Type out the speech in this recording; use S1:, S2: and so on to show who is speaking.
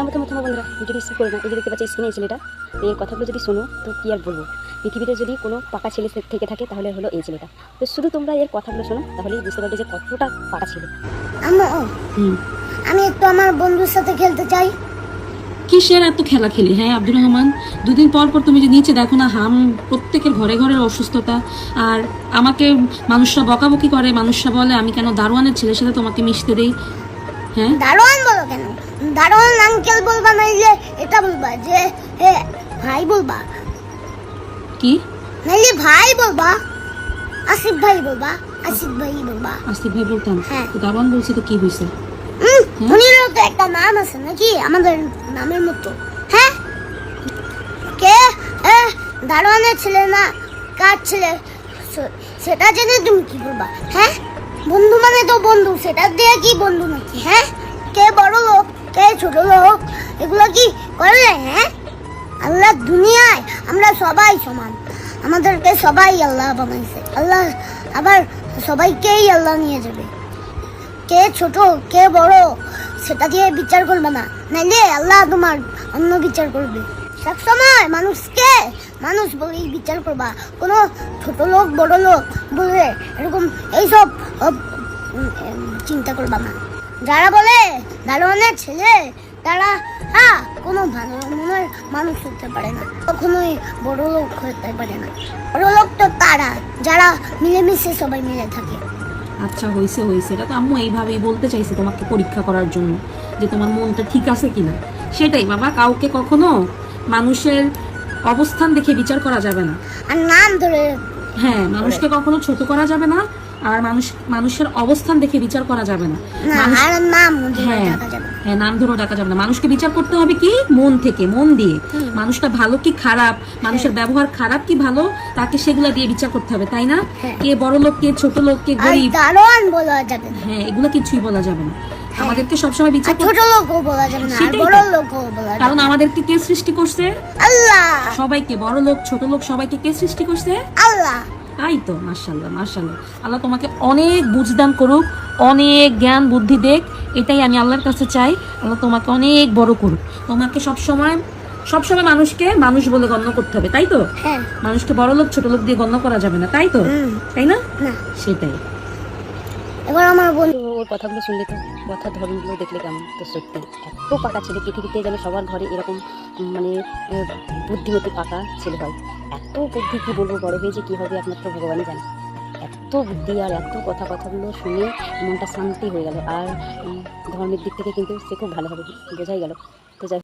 S1: থামো বন্ধুরা, video receive করে না। এই যে দেখতে পাচ্ছি স্ক্রিনে এই ছেলেটা, এই কথাগুলো যদি শোনো তো কি আর বলবো। পৃথিবীতে যদি কোনো পাকা ছেলে থেকে থাকে তাহলে হলো এই ছেলেটা। তো শুধু তোমরা এর কথাগুলো শোনো, তাহলেই বুঝতে পারবে যে কতটা পাকা ছিল।
S2: আমি একটু আমার বন্ধুর সাথে খেলতে চাই।
S3: কিসের এত খেলা খেলি? হ্যাঁ আব্দুর রহমান, দুদিন পর পর তুমি যে নিচে দেখো না প্রত্যেকের ঘরে ঘরে অসুস্থতা, আর আমাকে মানুষরা বকাবকি করে, মানুষরা বলে আমি কেন দারোয়ানের ছেলের সাথে তোমাকে মিশতে দেই। হ্যাঁ
S2: দারোয়ান বলো কেন? দারোয়ান আঙ্কেল বলবা নাইলে এটা বলবা যে ভাই বলবা,
S3: কি
S2: নাইলে ভাই বলবা, আসিফ ভাই বলবা, আসিফ ভাই বলবা।
S3: আসিফ ভাই বলতাম,
S2: হ্যাঁ।
S3: তো দারোয়ান বলছি তো কি হয়েছে?
S2: উনিরও তো একটা নাম আছে নাকি আমাদের নামের মতো? হ্যাঁ, কে দারোয়ানের ছেলে না কার ছেলে সেটা জেনে তুমি কি করবা? হ্যাঁ, বন্ধু মানে তো বন্ধু, সেটা দিয়ে কি বন্ধু নাকি? হ্যাঁ, কে বড় লোক কে ছোট লোক এগুলো কি করলে? হ্যাঁ, আল্লাহ দুনিয়ায় আমরা সবাই সমান, আমাদেরকে সবাই আল্লাহ বানাইছে। আল্লাহ আবার সবাইকেই আল্লাহ নিয়ে যাবে। কে ছোট কে বড় সেটা দিয়ে বিচার করবে না, নাইলে আল্লাহ তোমার অন্য বিচার করবে। সবসময় মানুষকে মানুষ বলেই বিচার করবা, কোনো ছোট লোক বড় লোক বলে এরকম এইসব চিন্তা করবা না। যারা বলে দারোয়ানের ছেলে তারা কোনো ভালো মনের মানুষ হতে পারে না, কখনোই বড় লোক হতে পারে না। বড় লোক তো তারা যারা মিলেমিশে সবাই মিলে থাকে।
S3: আচ্ছা হয়েছে হয়েছে, এটা তো আম্মু এইভাবেই বলতে চাইছে তোমাকে পরীক্ষা করার জন্য যে তোমার মনটা ঠিক আছে কিনা। সেটাই বাবা, কাউকে কখনো মানুষের অবস্থান দেখে বিচার করা যাবে না।
S2: আর নাম ধরে
S3: হ্যাঁ, মানুষকে কখনো ছোট করা যাবে না, আর মানুষের অবস্থান দেখে বিচার করা যাবে না।
S2: আর নাম
S3: হ্যাঁ হ্যাঁ, নাম ধরেও ডাকা যাবে না। মানুষকে বিচার করতে হবে কি মন থেকে, মন দিয়ে। মানুষটা ভালো কি খারাপ, মানুষের ব্যবহার খারাপ কি ভালো, তাকে সেগুলা দিয়ে বিচার করতে হবে, তাই না? কে বড় লোক কে ছোট লোক কে গরিব,
S2: দারোয়ান বলা যাবে না।
S3: হ্যাঁ এগুলো কিছুই বলা যাবে না। আমাদেরকে সবসময় বিচার
S2: ছোট লোকও বলা যাবে না, আর বড় লোকও বলা যাবে
S3: কারণ আমাদেরকে কে সৃষ্টি করছে?
S2: আল্লাহ।
S3: সবাইকে, বড় লোক ছোট লোক সবাইকে কে সৃষ্টি করছে?
S2: আল্লাহ।
S3: তাই তো, মাশাআল্লাহ মাশাআল্লাহ। আল্লাহ তোমাকে অনেক বুঝদান করুক, অনেক জ্ঞান বুদ্ধি দেখ, এটাই আমি আল্লাহর কাছে চাই। আল্লাহ তোমাকে অনেক বড় করুক। তোমাকে সবসময় মানুষকে মানুষ বলে গণ্য করতে হবে, তাই তো?
S2: হ্যাঁ,
S3: মানুষকে বড় লোক ছোট লোক দিয়ে গণ্য করা যাবে না, তাই তো? তাই না? সেটাই।
S2: এবার আমার বন্ধু
S1: ওর কথাগুলো শুনলে তো, কথার ধরনগুলো দেখলে কেমন, তো সত্যি এত পাকা ছেলে পৃথিবীতে যেন সবার ঘরে এরকম মানে বুদ্ধিমতী পাকা ছেলে হয়। এত বুদ্ধি কি বলবো, বড় হয়ে যে কী হবে একমাত্র ভগবানই জানে। এত বুদ্ধি আর এত কথাগুলো শুনে মনটা শান্তি হয়ে গেল। আর ধর্মের দিক থেকে কিন্তু সে খুব ভালোভাবে বোঝাই গেল। তো যাই